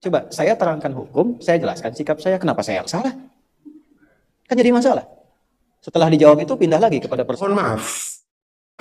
Coba saya terangkan hukum, saya jelaskan sikap saya, kenapa saya yang salah? Kan jadi masalah. Setelah dijawab itu pindah lagi kepada Mohon maaf,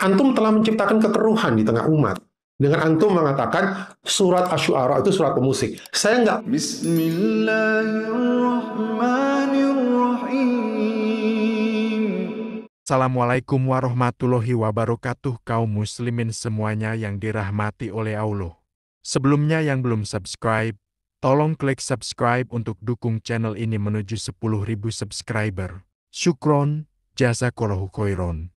antum telah menciptakan kekeruhan di tengah umat dengan antum mengatakan surat Asy-Syu'ara itu surat pemusik. Saya nggak. Bismillahirrahmanirrahim. Assalamualaikum warahmatullahi wabarakatuh, kaum muslimin semuanya yang dirahmati oleh Allah. Sebelumnya yang belum subscribe, tolong klik subscribe untuk dukung channel ini menuju 10.000 subscriber. Syukron, jazakallahu khairon.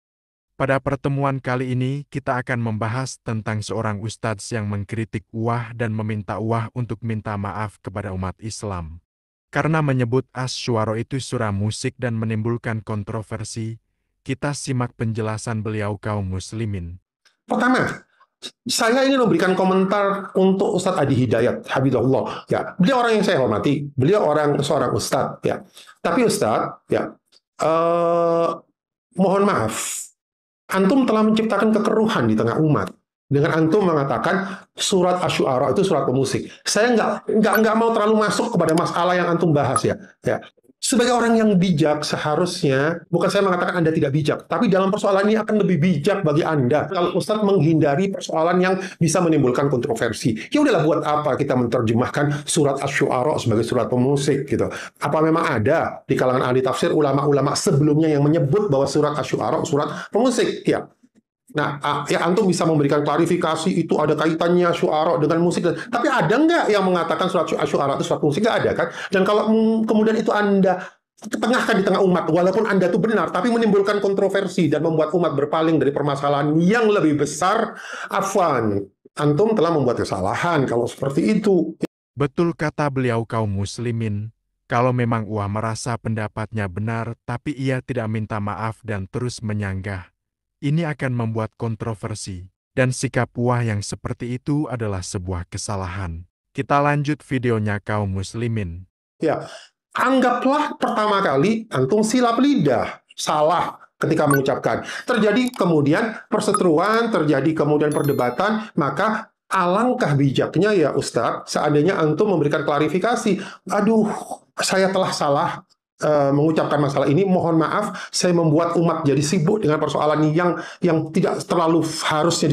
Pada pertemuan kali ini, kita akan membahas tentang seorang ustadz yang mengkritik UAH dan meminta UAH untuk minta maaf kepada umat Islam. Karena menyebut Asy-Syu'ara itu surah musik dan menimbulkan kontroversi, kita simak penjelasan beliau kaum muslimin. Pertama, saya ingin memberikan komentar untuk Ustadz Adi Hidayat, Habibullah. Ya, beliau orang yang saya hormati, beliau seorang ustadz. Ya, tapi Ustadz, ya, mohon maaf, antum telah menciptakan kekeruhan di tengah umat dengan antum mengatakan surat Asy-Syu'ara itu surat pemusik. Saya nggak mau terlalu masuk kepada masalah yang antum bahas ya. Ya. Sebagai orang yang bijak, seharusnya, bukan saya mengatakan Anda tidak bijak, tapi dalam persoalan ini akan lebih bijak bagi Anda kalau Ustadz menghindari persoalan yang bisa menimbulkan kontroversi. Ya udahlah, buat apa kita menerjemahkan surat Asy-Syu'ara sebagai surat pemusik gitu. Apa memang ada di kalangan ahli tafsir ulama-ulama sebelumnya yang menyebut bahwa surat Asy-Syu'ara surat pemusik? Ya. Nah, ya antum bisa memberikan klarifikasi itu ada kaitannya syu'ara dengan musik. Tapi ada nggak yang mengatakan surat Asy-Syu'ara itu surat musik? Nggak ada kan? Dan kalau kemudian itu Anda ketengahkan di tengah umat, walaupun Anda itu benar, tapi menimbulkan kontroversi dan membuat umat berpaling dari permasalahan yang lebih besar, afwan, antum telah membuat kesalahan kalau seperti itu. Betul kata beliau kaum muslimin, kalau memang UAH merasa pendapatnya benar, tapi ia tidak minta maaf dan terus menyanggah, ini akan membuat kontroversi, dan sikap UAH yang seperti itu adalah sebuah kesalahan. Kita lanjut videonya kaum muslimin. Ya, anggaplah pertama kali antum silap lidah, salah ketika mengucapkan. Terjadi kemudian perseteruan, terjadi kemudian perdebatan, maka alangkah bijaknya ya Ustadz, seandainya antum memberikan klarifikasi. Aduh, saya telah salah mengucapkan masalah ini, mohon maaf, saya membuat umat jadi sibuk dengan persoalan yang tidak terlalu harusnya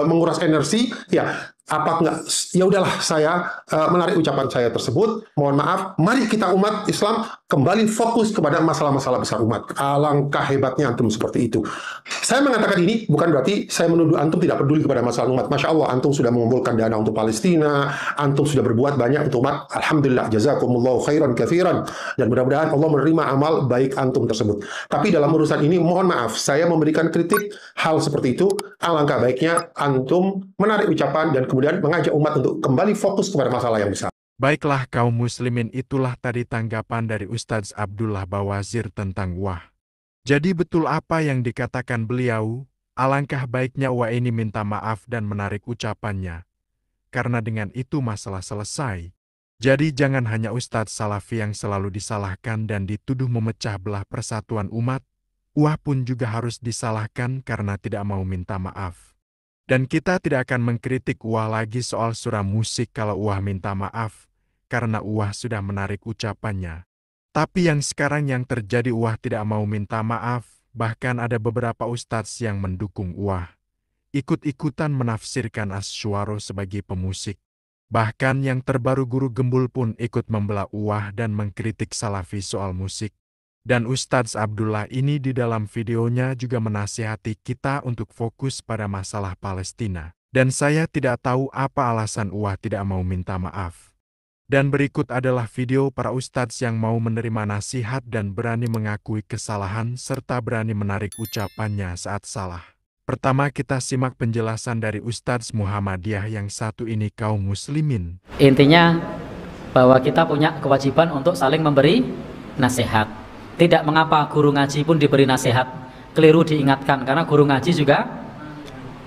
menguras energi. Ya, apa enggak? Ya udahlah, saya menarik ucapan saya tersebut. Mohon maaf. Mari kita umat Islam kembali fokus kepada masalah-masalah besar umat. Alangkah hebatnya antum seperti itu. Saya mengatakan ini bukan berarti saya menuduh antum tidak peduli kepada masalah umat. Masya Allah, antum sudah mengumpulkan dana untuk Palestina, antum sudah berbuat banyak untuk umat. Alhamdulillah, jazakumullahu khairan katsiran. Dan mudah-mudahan Allah menerima amal baik antum tersebut. Tapi dalam urusan ini, mohon maaf, saya memberikan kritik hal seperti itu. Alangkah baiknya antum menarik ucapan dan kemudian mengajak umat untuk kembali fokus kepada masalah yang besar. Baiklah kaum muslimin, itulah tadi tanggapan dari Ustadz Abdullah Bawazir tentang UAH. Jadi betul apa yang dikatakan beliau, alangkah baiknya UAH ini minta maaf dan menarik ucapannya. Karena dengan itu masalah selesai. Jadi jangan hanya Ustadz Salafi yang selalu disalahkan dan dituduh memecah belah persatuan umat, UAH pun juga harus disalahkan karena tidak mau minta maaf. Dan kita tidak akan mengkritik UAH lagi soal surah musik kalau UAH minta maaf, karena UAH sudah menarik ucapannya. Tapi yang sekarang yang terjadi, UAH tidak mau minta maaf, bahkan ada beberapa ustadz yang mendukung UAH. Ikut-ikutan menafsirkan Asy-Syu'ara sebagai pemusik. Bahkan yang terbaru Guru Gembul pun ikut membela UAH dan mengkritik Salafi soal musik. Dan Ustadz Abdullah ini di dalam videonya juga menasihati kita untuk fokus pada masalah Palestina. Dan saya tidak tahu apa alasan UAH tidak mau minta maaf. Dan berikut adalah video para ustadz yang mau menerima nasihat dan berani mengakui kesalahan serta berani menarik ucapannya saat salah. Pertama kita simak penjelasan dari Ustadz Muhammadiyah yang satu ini kaum muslimin. Intinya bahwa kita punya kewajiban untuk saling memberi nasihat. Tidak mengapa guru ngaji pun diberi nasihat, keliru diingatkan, karena guru ngaji juga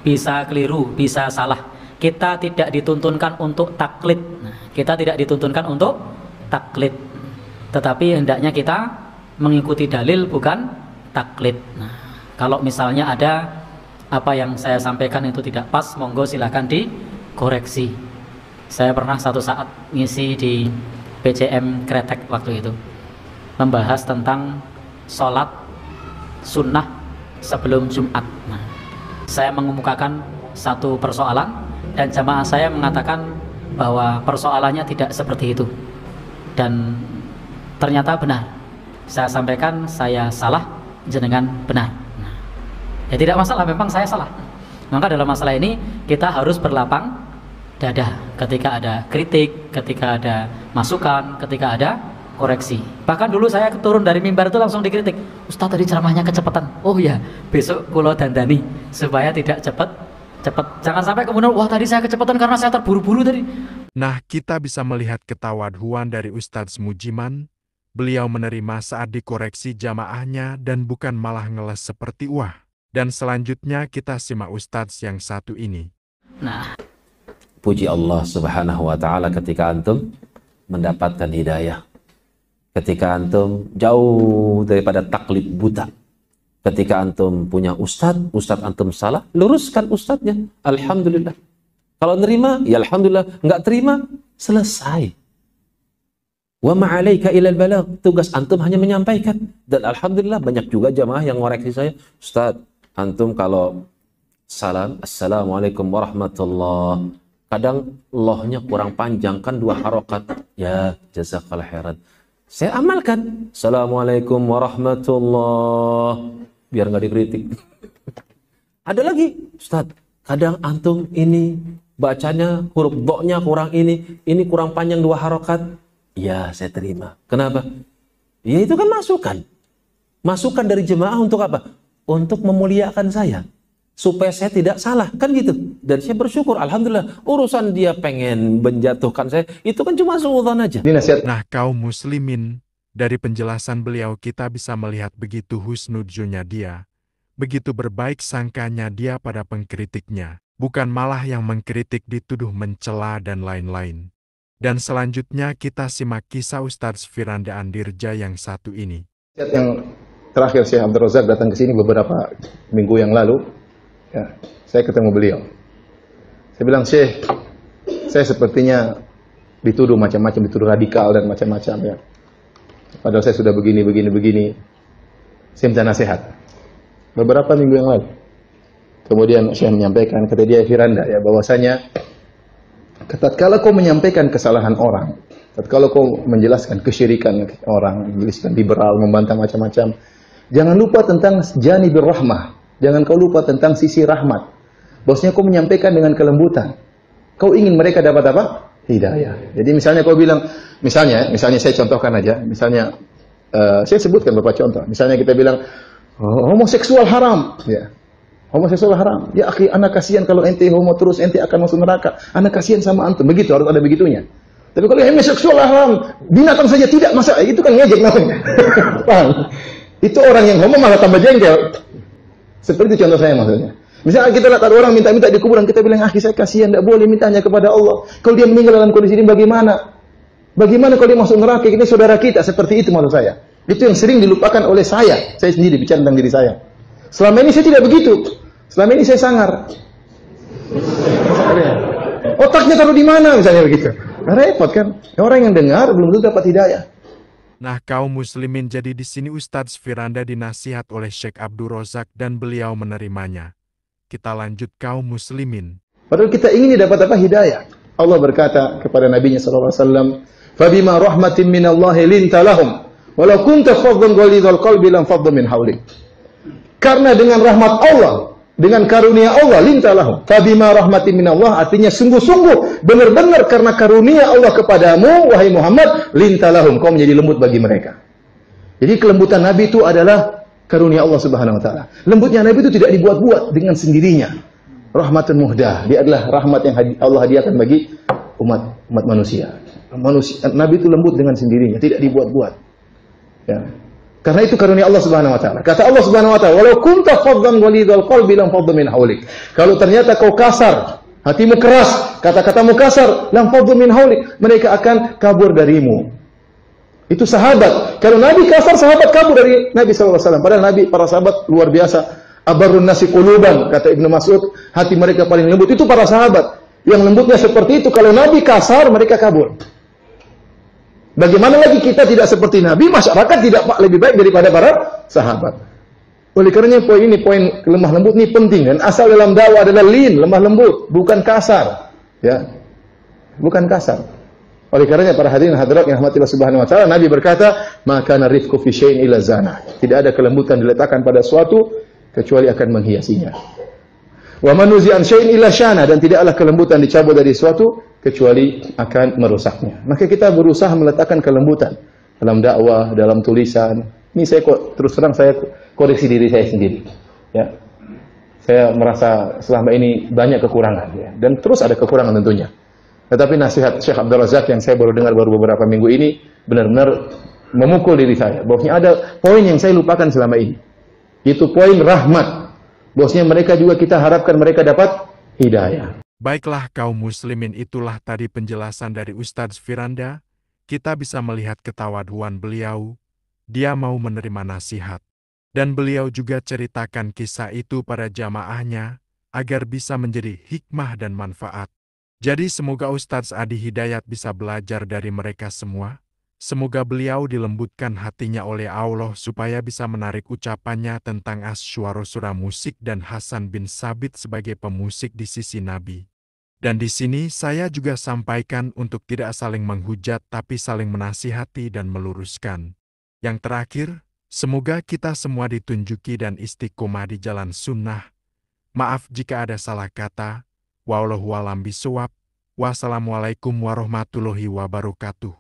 bisa keliru, bisa salah. Kita tidak dituntunkan untuk taklid. Kita tidak dituntunkan untuk taklid. Tetapi hendaknya kita mengikuti dalil, bukan taklid. Nah, kalau misalnya ada apa yang saya sampaikan itu tidak pas, monggo silahkan dikoreksi. Saya pernah satu saat ngisi di PCM Kretek waktu itu, membahas tentang sholat sunnah sebelum Jumat. Nah, saya mengemukakan satu persoalan dan jamaah saya mengatakan bahwa persoalannya tidak seperti itu, dan ternyata benar. Saya sampaikan saya salah, jenengan benar. Nah, ya tidak masalah, memang saya salah. Maka dalam masalah ini kita harus berlapang dada ketika ada kritik, ketika ada masukan, ketika ada koreksi. Bahkan dulu saya turun dari mimbar itu langsung dikritik, Ustaz tadi ceramahnya kecepatan. Oh ya, besok kulo dandani supaya tidak cepat. Jangan sampai kemudian, wah tadi saya kecepatan karena saya terburu-buru tadi. Nah, kita bisa melihat ketawaduan dari Ustadz Mujiman. Beliau menerima saat dikoreksi jamaahnya dan bukan malah ngeles seperti wah. Dan selanjutnya kita simak Ustadz yang satu ini. Nah, puji Allah Subhanahu wa Ta'ala ketika antum mendapatkan hidayah, ketika antum jauh daripada taklid buta, ketika antum punya ustadz antum salah, luruskan ustadznya, alhamdulillah. Kalau nerima, ya alhamdulillah. Nggak terima, selesai. Wa ma'alaika ilal balagh, tugas antum hanya menyampaikan. Dan alhamdulillah banyak juga jamaah yang ngoreksi saya, Ustadz, antum kalau salam, assalamualaikum warahmatullah, kadang lohnya kurang panjang, kan 2 harokat. Ya, jazakallah khairan. Saya amalkan, assalamualaikum warahmatullah, biar nggak dikritik. Ada lagi, Ustadz, kadang antum ini bacanya huruf do-nya kurang ini kurang panjang 2 harokat. Ya, saya terima. Kenapa? Ya itu kan masukan. Masukan dari jemaah untuk apa? Untuk memuliakan saya. Supaya saya tidak salah, kan gitu. Dan saya bersyukur, alhamdulillah. Urusan dia pengen menjatuhkan saya, itu kan cuma suudzon aja. Nah, kaum muslimin, dari penjelasan beliau kita bisa melihat begitu husnudzonnya dia. Begitu berbaik sangkanya dia pada pengkritiknya. Bukan malah yang mengkritik dituduh mencela dan lain-lain. Dan selanjutnya kita simak kisah Ustadz Firanda Andirja yang satu ini. Yang terakhir Syekh Abdul Razak datang ke sini beberapa minggu yang lalu, ya, saya ketemu beliau. Saya bilang, Syekh, saya sepertinya dituduh macam-macam, dituduh radikal dan macam-macam ya. Padahal saya sudah begini. Saya minta nasihat. Beberapa minggu yang lalu. Kemudian Syekh menyampaikan, kata dia, Firanda, ya, bahwasanya tatkala kau menyampaikan kesalahan orang, tatkala kau menjelaskan kesyirikan orang, menjelaskan liberal, membantah macam-macam, jangan lupa tentang janibir rahmah. Jangan kau lupa tentang sisi rahmat. Bosnya kau menyampaikan dengan kelembutan. Kau ingin mereka dapat apa? Hidayah. Jadi misalnya kau bilang, misalnya saya contohkan aja, misalnya saya sebutkan beberapa contoh. Misalnya kita bilang, homoseksual haram, ya. Homoseksual haram. Ya akhi, anak kasihan kalau ente homo terus ente akan masuk neraka. Anak kasihan sama antum. Begitu, harus ada begitunya. Tapi kalau homoseksual haram, binatang saja tidak masa, itu kan ngejek namanya. Paham? Itu orang yang homo malah tambah jengkel. Seperti itu contoh saya maksudnya. Misalnya kita lihat ada orang minta-minta di kuburan, kita bilang, akhi saya kasihan, tidak boleh mintanya kepada Allah. Kalau dia meninggal dalam kondisi ini bagaimana? Bagaimana kalau dia masuk neraka? Ini saudara kita. Seperti itu maksud saya. Itu yang sering dilupakan oleh saya. Saya sendiri bicara tentang diri saya. Selama ini saya tidak begitu. Selama ini saya sangar. Otaknya taruh di mana misalnya begitu. Repot kan? Orang yang dengar belum tentu dapat hidayah. Nah, kaum muslimin, jadi di sini Ustadz Firanda dinasihat oleh Syekh Abdul Razak dan beliau menerimanya. Kita lanjut kaum muslimin. Padahal kita ingin dapat apa? Hidayah. Allah berkata kepada Nabi-Nya SAW, "Fabima rahmatin minallahi linta lahum, walau kunta faddan ghalidhal qalbi lam faddu min hawlik." Karena dengan rahmat Allah, dengan karunia Allah, lintalahum. Fabima rahmatin minallah, artinya sungguh-sungguh, benar-benar karena karunia Allah kepadamu, wahai Muhammad, lintalahum, kau menjadi lembut bagi mereka. Jadi kelembutan Nabi itu adalah karunia Allah Subhanahu wa taala. Lembutnya Nabi itu tidak dibuat-buat dengan sendirinya. Rahmatun muhdah, dia adalah rahmat yang Allah hadiahkan bagi umat manusia. Nabi itu lembut dengan sendirinya, tidak dibuat-buat. Ya. Karena itu karunia Allah Subhanahu wa taala. Kata Allah Subhanahu wa taala, "Walau kunta faddan ghalidhal qalbi lam faddu min hawlik." Kalau ternyata kau kasar, hatimu keras, kata-katamu kasar, lam faddu min hawlik, mereka akan kabur darimu. Itu sahabat. Kalau Nabi kasar, sahabat kabur dari Nabi sallallahu alaihi wasallam. Padahal Nabi, para sahabat luar biasa. Abarrun nasi quluban, kata Ibnu Mas'ud, hati mereka paling lembut itu para sahabat. Yang lembutnya seperti itu. Kalau Nabi kasar, mereka kabur. Bagaimana lagi kita tidak seperti Nabi, masyarakat tidak lebih baik daripada para sahabat. Oleh karenanya poin ini, poin lemah lembut ini penting. Dan asal dalam dakwah adalah lin, lemah lembut, bukan kasar. Ya, bukan kasar. Oleh karenanya para hadirin hadirat yang rahmati Allah Subhanahu wa taala, Nabi berkata, "Maka narifku fi syai'in illa zana." Tidak ada kelembutan diletakkan pada suatu kecuali akan menghiasinya. Wa man nuzi'an syai'in illa syana, dan tidaklah kelembutan dicabut dari suatu kecuali akan merusaknya. Maka kita berusaha meletakkan kelembutan dalam dakwah, dalam tulisan. Ini saya terus terang saya koreksi diri saya sendiri. Ya. Saya merasa selama ini banyak kekurangan ya, dan terus ada kekurangan tentunya. Tetapi nasihat Syekh Abdul Razak yang saya baru dengar baru beberapa minggu ini benar-benar memukul diri saya. Bahwasanya ada poin yang saya lupakan selama ini. Itu poin rahmat. Bahwasanya mereka juga kita harapkan mereka dapat hidayah. Baiklah kaum muslimin, itulah tadi penjelasan dari Ustadz Firanda. Kita bisa melihat ketawaduan beliau. Dia mau menerima nasihat. Dan beliau juga ceritakan kisah itu pada jamaahnya agar bisa menjadi hikmah dan manfaat. Jadi semoga Ustadz Adi Hidayat bisa belajar dari mereka semua. Semoga beliau dilembutkan hatinya oleh Allah supaya bisa menarik ucapannya tentang asy'ara surah musik dan Hasan bin Sabit sebagai pemusik di sisi Nabi. Dan di sini saya juga sampaikan untuk tidak saling menghujat tapi saling menasihati dan meluruskan. Yang terakhir, semoga kita semua ditunjuki dan istiqomah di jalan sunnah. Maaf jika ada salah kata. Wallahu a'lam bishawab. Wassalamualaikum warahmatullahi wabarakatuh.